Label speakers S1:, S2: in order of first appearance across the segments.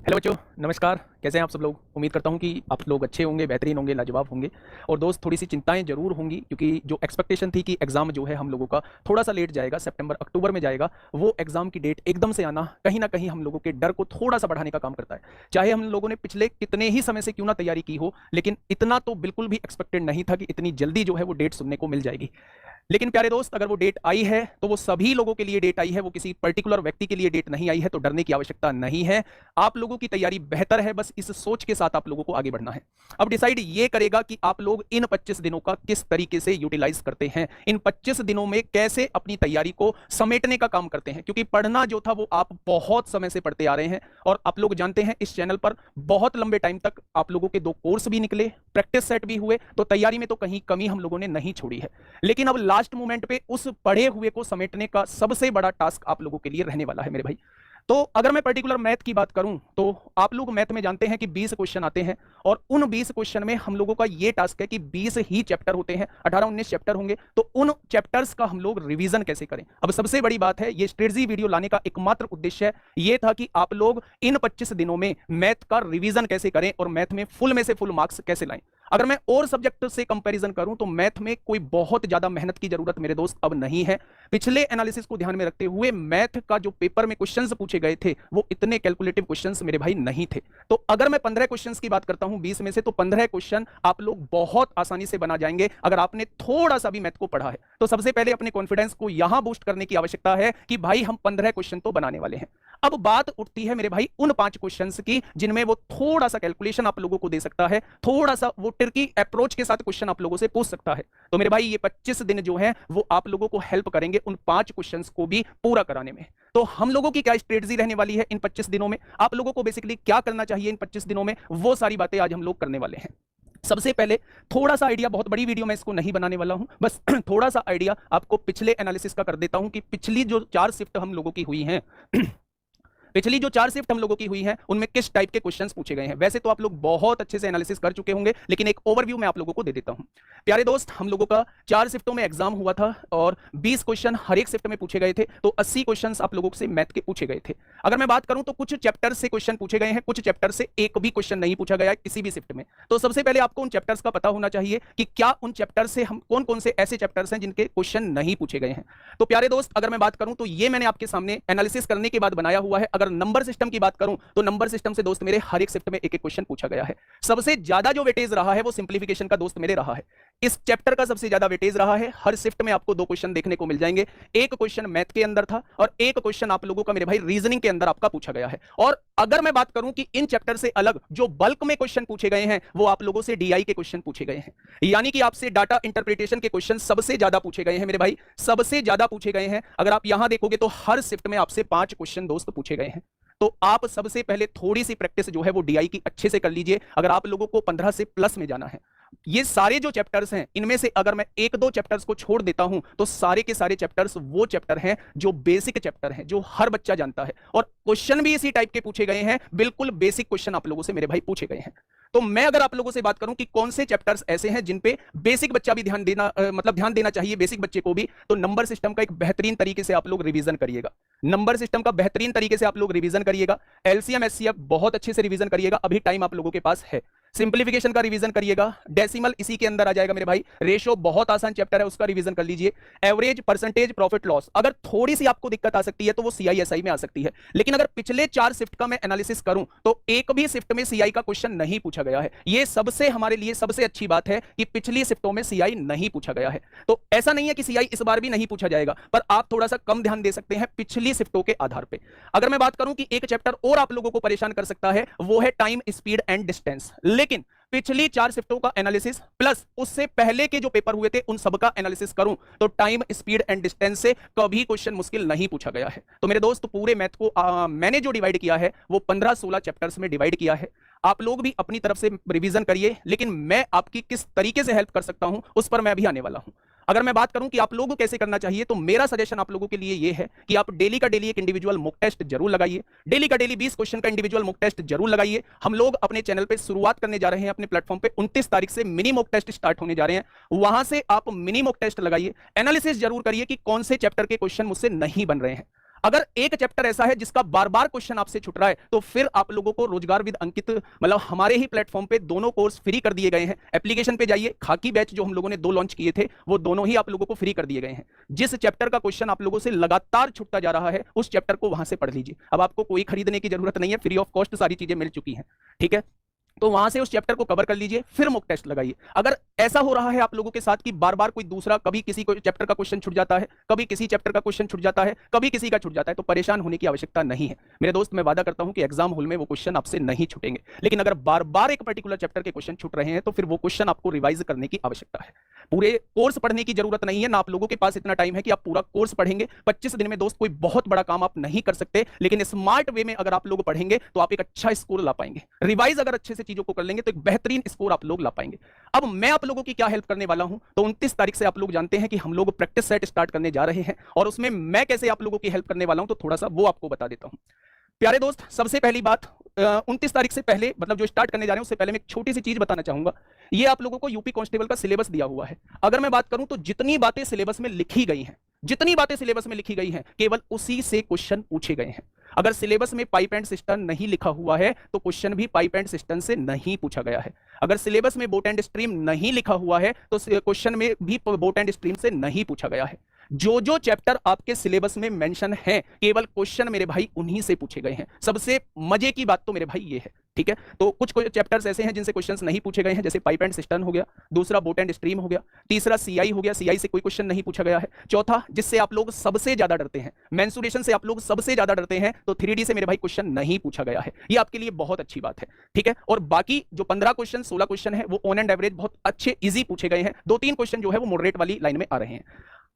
S1: Hello बच्चों, नमस्कार। कैसे हैं आप सब लोग? उम्मीद करता हूं कि आप लोग अच्छे होंगे, बेहतरीन होंगे, लाजवाब होंगे। और दोस्त, थोड़ी सी चिंताएं जरूर होंगी क्योंकि जो एक्सपेक्टेशन थी कि एग्जाम जो है हम लोगों का थोड़ा सा लेट जाएगा, सितंबर अक्टूबर में जाएगा, वो एग्जाम की डेट एकदम से आना कहीं ना कहीं हम लोगों के डर को थोड़ा सा बढ़ाने का काम करता है। चाहे हम लोगों ने पिछले कितने ही समय से क्यों ना तैयारी की हो, लेकिन इतना तो बिल्कुल भी एक्सपेक्टेड नहीं था कि इतनी जल्दी जो है वो डेट सुनने को मिल जाएगी। लेकिन प्यारे दोस्त, अगर वो डेट आई है तो वो सभी लोगों के लिए डेट आई है, वो किसी पर्टिकुलर व्यक्ति के लिए डेट नहीं आई है, तो डरने की आवश्यकता नहीं है। आप लोगों की तैयारी बेहतर है, बस इस सोच के साथ आप लोगों को आगे बढ़ना है। अब डिसाइड ये करेगा कि आप लोग इन 25 दिनों का किस तरीके से यूटिलाइज करते हैं, इन 25 दिनों में कैसे अपनी तैयारी को समेटने का काम करते हैं। क्योंकि पढ़ना जो था वो आप बहुत समय से पढ़ते आ रहे हैं, और आप लोग जानते हैं इस चैनल पर बहुत लंबे टाइम तक आप लोगों के 2 कोर्स भी निकले, प्रैक्टिस सेट भी हुए, तो तैयारी में तो कहीं कमी हम लोगों ने नहीं छोड़ी है। लेकिन अब लास्ट मोमेंट पे उस पढ़े हुए को समेटने का सबसे बड़ा टास्क आप लोगों के लिए रहने वाला है मेरे भाई। तो अगर मैं पर्टिकुलर मैथ की बात करूं तो आप लोग मैथ में जानते हैं कि 20 क्वेश्चन आते हैं, और उन 20 क्वेश्चन में हम लोगों का ये टास्क है कि 20 ही चैप्टर होते हैं, 18-19 चैप्टर होंगे, तो उन चैप्टर्स का हम लोग रिवीजन कैसे करें। अब सबसे बड़ी बात है, ये स्ट्रेटजी वीडियो लाने का एकमात्र उद्देश्य ये था कि आप लोग इन 25 दिनों में मैथ का रिवीजन कैसे करें और मैथ में फुल में से फुल मार्क्स कैसे लाएं। अगर मैं और सब्जेक्ट से कंपैरिजन करूं तो मैथ में कोई बहुत ज्यादा मेहनत की जरूरत मेरे दोस्त अब नहीं है। पिछले एनालिसिस को ध्यान में रखते हुए मैथ का जो पेपर में क्वेश्चंस पूछे गए थे वो इतने कैलकुलेटिव क्वेश्चंस मेरे भाई नहीं थे। तो अगर मैं 15 क्वेश्चंस की बात करता हूं 20 में से, तो 15 क्वेश्चन आप लोग बहुत आसानी से बना जाएंगे अगर आपने थोड़ा सा भी मैथ को पढ़ा है। तो सबसे पहले अपने कॉन्फिडेंस को यहां बूस्ट करने की आवश्यकता है कि भाई हम 15 क्वेश्चन तो बनाने वाले हैं। अब बात उठती है मेरे भाई उन 5 क्वेश्चंस की जिनमें वो थोड़ा सा कैलकुलेशन आप लोगों को दे सकता है, थोड़ा सा वो ट्रिकी अप्रोच के साथ क्वेश्चन आप लोगों से पूछ सकता है। तो मेरे भाई ये 25 दिन जो है वो आप लोगों को हेल्प करेंगे उन 5 क्वेश्चंस को भी पूरा कराने में। तो हम लोगों की क्या स्ट्रेटजी रहने वाली है इन 25 दिनों में, आप लोगों को बेसिकली क्या करना चाहिए इन 25 दिनों में, वो सारी बातें आज हम लोग करने वाले हैं। सबसे पहले थोड़ा सा आइडिया, बहुत बड़ी वीडियो मैं इसको नहीं बनाने वाला हूं, बस थोड़ा सा आइडिया आपको पिछले एनालिसिस का कर देता हूं कि पिछली जो 4 शिफ्ट हम लोगों की हुई हैं पिछली जो 4 शिफ्ट हम लोगों की हुई हैं उनमें किस टाइप के क्वेश्चंस पूछे गए हैं। वैसे तो आप लोग बहुत अच्छे से एनालिसिस कर चुके होंगे, लेकिन एक ओवरव्यू मैं आप लोगों को दे देता हूं। प्यारे दोस्त, हम लोगों का 4 शिफ्टों में एग्जाम हुआ था और 20 क्वेश्चन हर एक शिफ्ट में पूछे गए थे, तो 80 क्वेश्चंस आप लोगों से मैथ के पूछे गए थे। अगर मैं बात करूं तो कुछ चैप्टर से क्वेश्चन पूछे गए हैं, कुछ चैप्टर से एक भी क्वेश्चन नहीं पूछा गया है किसी भी शिफ्ट में। तो सबसे पहले आपको उन चैप्टर्स का पता होना चाहिए कि क्या उन चैप्टर से हम कौन कौन से ऐसे चैप्टर्स हैं जिनके क्वेश्चन नहीं पूछे गए हैं। तो प्यारे दोस्त, अगर मैं बात करूं तो ये मैंने आपके सामने एनालिसिस करने के बाद बनाया हुआ है। अगर नंबर सिस्टम की बात करूं तो नंबर सिस्टम से दोस्त मेरे हर एक शिफ्ट में एक एक क्वेश्चन पूछा गया है। सबसे ज्यादा जो वेटेज रहा है वो सिंप्लीफिकेशन का दोस्त मेरे रहा है। इस चैप्टर का सबसे ज्यादा वेटेज रहा है। हर शिफ्ट में आपको 2 क्वेश्चन देखने को मिल जाएंगे। एक क्वेश्चन मैथ के अंदर था और एक क्वेश्चन आप लोगों का मेरे भाई रीजनिंग के अंदर आपका पूछा गया है। और अगर मैं बात करूं कि इन चैप्टर से अलग जो बल्क में क्वेश्चन पूछे गए हैं वो आप लोगों से डीआई के क्वेश्चन पूछे गए हैं, यानी कि आपसे डाटा इंटरप्रिटेशन के क्वेश्चन सबसे ज्यादा पूछे गए हैं मेरे भाई, सबसे ज्यादा पूछे गए हैं। अगर आप यहां देखोगे तो हर शिफ्ट में आपसे 5 क्वेश्चन दोस्त पूछे गए हैं। तो आप सबसे पहले थोड़ी सी प्रैक्टिस जो है वो डीआई की अच्छे से कर लीजिए अगर आप लोगों को 15 से प्लस में जाना है। ये सारे जो चैप्टर्स हैं इनमें से अगर मैं 1-2 चैप्टर्स को छोड़ देता हूं तो सारे के सारे चैप्टर्स वो चैप्टर हैं जो बेसिक चैप्टर हैं, जो हर बच्चा जानता है, और क्वेश्चन भी इसी टाइप के पूछे गए हैं, बिल्कुल बेसिक क्वेश्चन आप लोगों से मेरे भाई पूछे गए हैं। तो मैं अगर आप लोगों से बात करूं कि कौन से चैप्टर्स ऐसे हैं जिन पे बेसिक बच्चा भी ध्यान देना मतलब ध्यान देना चाहिए, बेसिक बच्चे को भी, तो नंबर सिस्टम का एक बेहतरीन तरीके से आप लोग रिवीजन करिएगा। नंबर सिस्टम का बेहतरीन तरीके से आप लोग रिवीजन करिएगा। एलसीएम एचसीएफ बहुत अच्छे से रिवीजन करिएगा, अभी टाइम आप लोगों के पास है। सिंप्लीफिकेशन का रिवीजन करिएगा, डेसिमल इसी के अंदर आ जाएगा मेरे भाई। रेशो बहुत आसान चैप्टर है, उसका रिवीजन कर लीजिए। एवरेज, परसेंटेज, प्रॉफिट लॉस, अगर थोड़ी सी आपको दिक्कत आ सकती है तो वो सीआईएसआई में आ सकती है। लेकिन अगर पिछले 4 शिफ्ट का मैं एनालिसिस करूं तो एक भी शिफ्ट में सीआई का क्वेश्चन नहीं पूछा गया है। ये सबसे हमारे लिए सबसे अच्छी बात है कि पिछली शिफ्टों में सीआई नहीं पूछा गया है। तो ऐसा नहीं है कि सीआई इस बार भी नहीं पूछा जाएगा, पर आप थोड़ा सा कम ध्यान दे सकते हैं पिछली शिफ्टों के आधार पर। अगर मैं बात करूं कि एक चैप्टर और आप लोगों को परेशान कर सकता है, वो है टाइम, स्पीड एंड डिस्टेंस। लेकिन पिछली 4 शिफ्टों का एनालिसिस प्लस उससे पहले के जो पेपर हुए थे उन सबका एनालिसिस करूं तो टाइम, स्पीड एंड डिस्टेंस से कभी क्वेश्चन मुश्किल नहीं पूछा गया है। तो मेरे दोस्त, पूरे मैथ को मैंने जो डिवाइड किया है वो 15-16 चैप्टर्स में डिवाइड किया है। आप लोग भी अपनी तरफ से रिवीजन करिए, लेकिन मैं आपकी किस तरीके से हेल्प कर सकता हूं उस पर मैं अभी आने वाला हूं। अगर मैं बात करूं कि आप लोगों को कैसे करना चाहिए, तो मेरा सजेशन आप लोगों के लिए यह है कि आप डेली का डेली एक इंडिविजुअल मॉक टेस्ट जरूर लगाइए। डेली का डेली 20 क्वेश्चन का इंडिविजुअल मॉक टेस्ट जरूर लगाइए। हम लोग अपने चैनल पे शुरुआत करने जा रहे हैं, अपने प्लेटफॉर्म पे 29 तारीख से मिनी मॉक टेस्ट स्टार्ट होने जा रहे हैं। वहां से आप मिनी मॉक टेस्ट लगाइए, एनालिसिस जरूर करिए कि कौन से चैप्टर के क्वेश्चन मुझसे नहीं बन रहे हैं। अगर एक चैप्टर ऐसा है जिसका बार बार क्वेश्चन आपसे छूट रहा है, तो फिर आप लोगों को रोजगार विद अंकित मतलब हमारे ही प्लेटफॉर्म पे दोनों कोर्स फ्री कर दिए गए हैं। एप्लीकेशन पे जाइए, खाकी बैच जो हम लोगों ने 2 लॉन्च किए थे वो दोनों ही आप लोगों को फ्री कर दिए गए हैं। जिस चैप्टर का क्वेश्चन आप लोगों से लगातार छूटता जा रहा है उस चैप्टर को वहां से पढ़ लीजिए। अब आपको कोई खरीदने की जरूरत नहीं है, फ्री ऑफ कॉस्ट सारी चीजें मिल चुकी हैं, ठीक है। तो वहां से उस चैप्टर को कवर कर लीजिए, फिर मॉक टेस्ट लगाइए। अगर ऐसा हो रहा है आप लोगों के साथ कि बार बार कोई दूसरा, कभी किसी को चैप्टर का क्वेश्चन छूट जाता है, कभी किसी चैप्टर का क्वेश्चन छूट जाता है, कभी किसी का छूट जाता है, तो परेशान होने की आवश्यकता नहीं है मेरे दोस्त। मैं वादा करता हूं कि एग्जाम हॉल में वो क्वेश्चन आपसे नहीं छूटेंगे। लेकिन अगर बार बार एक पर्टिकुलर चैप्टर के क्वेश्चन छूट रहे हैं तो फिर वो क्वेश्चन आपको रिवाइज करने की आवश्यकता है। पूरे कोर्स पढ़ने की जरूरत नहीं है ना, आप लोगों के पास इतना टाइम है कि आप पूरा कोर्स पढ़ेंगे। 25 दिन में दोस्त कोई बहुत बड़ा काम आप नहीं कर सकते, लेकिन स्मार्ट वे में अगर आप लोग पढ़ेंगे तो आप एक अच्छा स्कोर ला पाएंगे। रिवाइज अगर अच्छे से चीजों को कर लेंगे तो एक बेहतरीन स्कोर आप लोग ला पाएंगे। अब मैं आप लोगों की क्या हेल्प करने वाला हूं, तो 29 तारीख से आप लोग जानते हैं कि हम लोग प्रैक्टिस सेट स्टार्ट करने जा रहे हैं, और उसमें मैं कैसे आप लोगों की हेल्प करने वाला हूं तो थोड़ा सा वो आपको बता देता हूं। प्यारे दोस्त, सबसे पहली बात, 29 तारीख से पहले मतलब जो स्टार्ट करने जा रहे हैं उससे पहले मैं एक छोटी सी चीज बताना चाहूंगा। ये आप लोगों को यूपी कांस्टेबल का सिलेबस दिया हुआ है। अगर मैं बात करूं तो जितनी बातें सिलेबस में लिखी गई हैं, जितनी बातें सिलेबस में लिखी गई हैं, केवल उसी से क्वेश्चन पूछे गए हैं। अगर सिलेबस में पाइप एंड सिस्टम नहीं लिखा हुआ है तो क्वेश्चन भी पाइप एंड सिस्टम से नहीं पूछा गया है। अगर सिलेबस में बोट एंड स्ट्रीम नहीं लिखा हुआ है तो क्वेश्चन में भी बोट एंड स्ट्रीम से नहीं पूछा गया है। जो जो चैप्टर आपके सिलेबस में मेंशन है, केवल क्वेश्चन मेरे भाई उन्हीं से पूछे गए हैं। सबसे मजे की बात तो मेरे भाई ये है, ठीक है। तो कुछ चैप्टर्स ऐसे हैं जिनसे क्वेश्चंस नहीं पूछे गए हैं, जैसे पाइप एंड सिस्टम हो गया, दूसरा बोट एंड स्ट्रीम हो गया, तीसरा सीआई हो गया, सीआई से कोई क्वेश्चन नहीं पूछा गया है, चौथा जिससे आप लोग सबसे ज्यादा डरते हैं, मेंसुरेशन से आप लोग सबसे ज्यादा डरते हैं, तो 3D से मेरे भाई क्वेश्चन नहीं पूछा गया है। ये आपके लिए बहुत अच्छी बात है, ठीक है। और बाकी जो 15 क्वेश्चन 16 क्वेश्चन है वो ऑन एंड एवरेज बहुत अच्छे इजी पूछे गए हैं। 2-3 क्वेश्चन जो है वो मॉडरेट वाली लाइन में आ रहे हैं।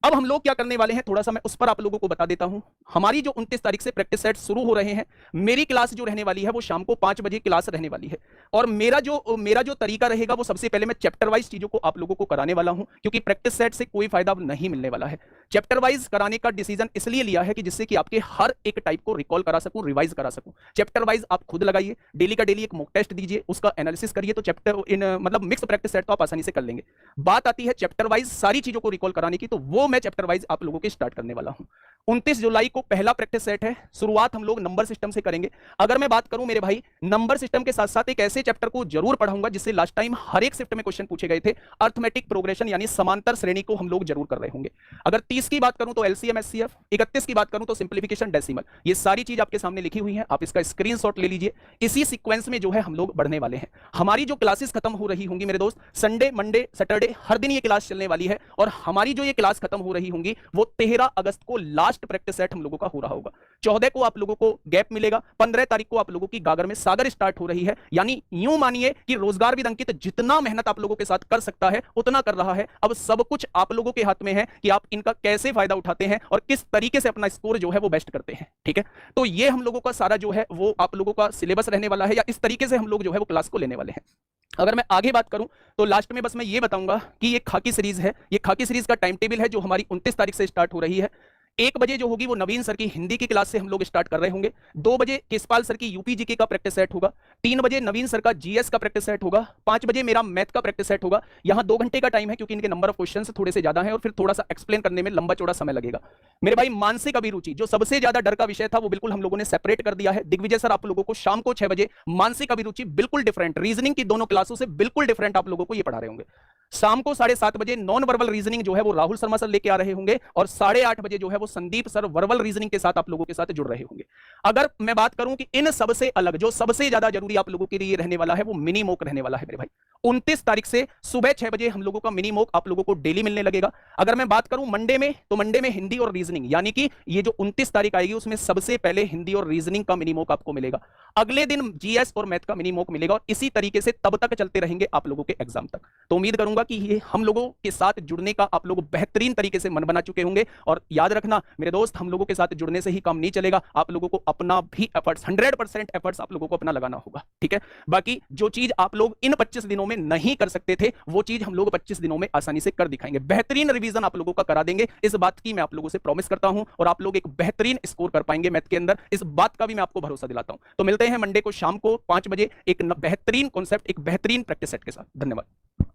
S1: अब हम लोग क्या करने वाले हैं, थोड़ा सा मैं उस पर आप लोगों को बता देता हूं। हमारी जो 29 तारीख से प्रैक्टिस सेट शुरू हो रहे हैं, मेरी क्लास जो रहने वाली है वो शाम को 5 बजे क्लास रहने वाली है। और मेरा जो तरीका रहेगा वो सबसे पहले मैं चैप्टर वाइज चीजों को आप लोगों को कराने वाला हूं, क्योंकि प्रैक्टिस सेट से कोई फायदा नहीं मिलने वाला है। चैप्टर वाइज कराने का डिसीजन इसलिए लिया है कि जिससे कि आपके हर एक टाइप को रिकॉल करा सकूं, रिवाइज करा सकूं। चैप्टर वाइज आप खुद लगाइए, डेली का डेली एक मॉक टेस्ट दीजिए, उसका एनालिसिस करिए, तो चैप्टर इन मतलब मिक्स प्रैक्टिस सेट तो आप आसानी से कर लेंगे। बात आती है चैप्टर वाइज सारी चीजों को रिकॉल कराने की, तो वो मैं चैप्टर वाइज आप लोगों के स्टार्ट करने वाला हूं। 29 जुलाई को पहला प्रैक्टिस सेट है। शुरुआत हम लोग नंबर सिस्टम से करेंगे। अगर मैं बात करूं मेरे भाई, नंबर सिस्टम के साथ साथ एक ऐसे चैप्टर को जरूर पढ़ाऊंगा जिससे लास्ट टाइम हर एक शिफ्ट में क्वेश्चन पूछे गए थे, अर्थमेटिक प्रोग्रेशन यानी समांतर श्रेणी को हम लोग जरूर कर रहे होंगे। अगर 30 की बात करूं तो एलसीएम एचसीएफ, 31 की बात करूं तो सिंप्लीफिकेशन डेसिमल। ये सारी चीज आपके सामने लिखी हुई है, आप इसका स्क्रीनशॉट ले लीजिए। इसी सीक्वेंस में जो है हम लोग बढ़ने वाले हैं। हमारी जो क्लासेस खत्म हो रही होंगी मेरे दोस्त, संडे मंडे सैटरडे हर दिन ये क्लास चलने वाली है, और हमारी जो ये क्लास खत्म हो रही होंगी वो 13 अगस्त को लास्ट प्रैक्टिस सेट हम लोगों का हो रहा होगा। 14 को आप लोगों को गैप मिलेगा, 15 तारीख को आप लोगों की गागर में सागर स्टार्ट हो रही है। यानी यूं मानिए कि रोजगार विद अंकित जितना मेहनत आप लोगों के साथ कर सकता है उतना कर रहा है। अब सब कुछ आप लोगों के हाथ में है कि आप इनका कैसे फायदा उठाते हैं और किस तरीके से अपना स्कोर जो है वो बेस्ट करते हैं, ठीक है। तो ये हम लोगों का सारा जो है वो आप लोगों का सिलेबस रहने वाला है, या इस तरीके से हम लोग जो है वो क्लास को लेने वाले हैं। अगर मैं आगे बात करूं तो लास्ट में बस मैं ये बताऊंगा कि ये खाकी सीरीज है। ये खाकी सीरीज का टाइम टेबल है जो हमारी 29 तारीख से स्टार्ट हो रही है। 1 बजे जो होगी वो नवीन सर की हिंदी की क्लास से हम लोग स्टार्ट कर रहे होंगे। 2 बजे केसपाल सर की यूपी जीके का प्रैक्टिस सेट होगा। 3 बजे नवीन सर का जीएस का प्रैक्टिस सेट होगा। 5 बजे मेरा मैथ का प्रैक्टिस सेट होगा। यहां 2 घंटे का टाइम है क्योंकि इनके नंबर ऑफ क्वेश्चन थोड़े से ज्यादा है और फिर थोड़ा सा एक्सप्लेन करने में लंबा चौड़ा समय लगेगा। मेरे भाई मानसिक अभिरुचि जो सबसे ज्यादा डर का विषय था वो बिल्कुल हम लोगों ने सेपरेट कर दिया है। दिग्विजय सर आप लोगों को शाम को 6 बजे मानसिक अभिरुचि बिल्कुल डिफरेंट, रीजनिंग की दोनों क्लासों से बिल्कुल डिफरेंट आप लोगों को ये पढ़ा रहे होंगे। शाम को 7:30 बजे नॉन वर्बल रीजनिंग जो है वो राहुल शर्मा सर लेके आ रहे होंगे, और 8:30 बजे जो है वो संदीप सर वर्बल रीजनिंग के साथ आप लोगों के साथ जुड़ रहे होंगे। अगर मैं बात करूं कि इन सबसे अलग जो सबसे ज्यादा जरूरी आप लोगों के लिए रहने वाला है वो मिनी मॉक रहने वाला है मेरे भाई। 29 तारीख से सुबह 6 बजे हम लोगों का मिनी मॉक आप लोगों को डेली मिलने लगेगा। अगर मैं बात करूं मंडे में, तो मंडे में हिंदी और रीजनिंग, यानी कि ये जो 29 तारीख आएगी उसमें सबसे पहले हिंदी और रीजनिंग का मिनी मॉक आपको मिलेगा। अगले दिन जीएस और मैथ का मिनी मॉक मिलेगा, और इसी तरीके से तब तक चलते रहेंगे आप लोगों के एग्जाम तक। तो उम्मीद करूंगा कि ये हम लोगों के साथ जुड़ने का आप लोग बेहतरीन तरीके से मन बना चुके होंगे। और याद रखना मेरे दोस्त, हम लोगों के साथ जुड़ने से ही काम नहीं चलेगा, आप लोगों को अपना भी एफर्ट्स 100% एफर्ट्स आप लोगों को अपना लगाना होगा, ठीक है। बाकी जो चीज आप लोग इन 25 दिनों में नहीं कर सकते थे वो चीज हम लोग 25 दिनों में आसानी से कर दिखाएंगे। बेहतरीन रिवीजन आप लोगों का करा देंगे, इस बात की मैं आप लोगों से प्रॉमिस करता हूं, और आप लोग एक बेहतरीन स्कोर कर पाएंगे मैथ के अंदर, इस बात का भी मैं आपको भरोसा दिलाता हूं। तो मिलते हैं मंडे को शाम को 5 बजे एक बेहतरीन कॉन्सेप्ट, एक बेहतरीन प्रैक्टिस सेट के साथ। धन्यवाद।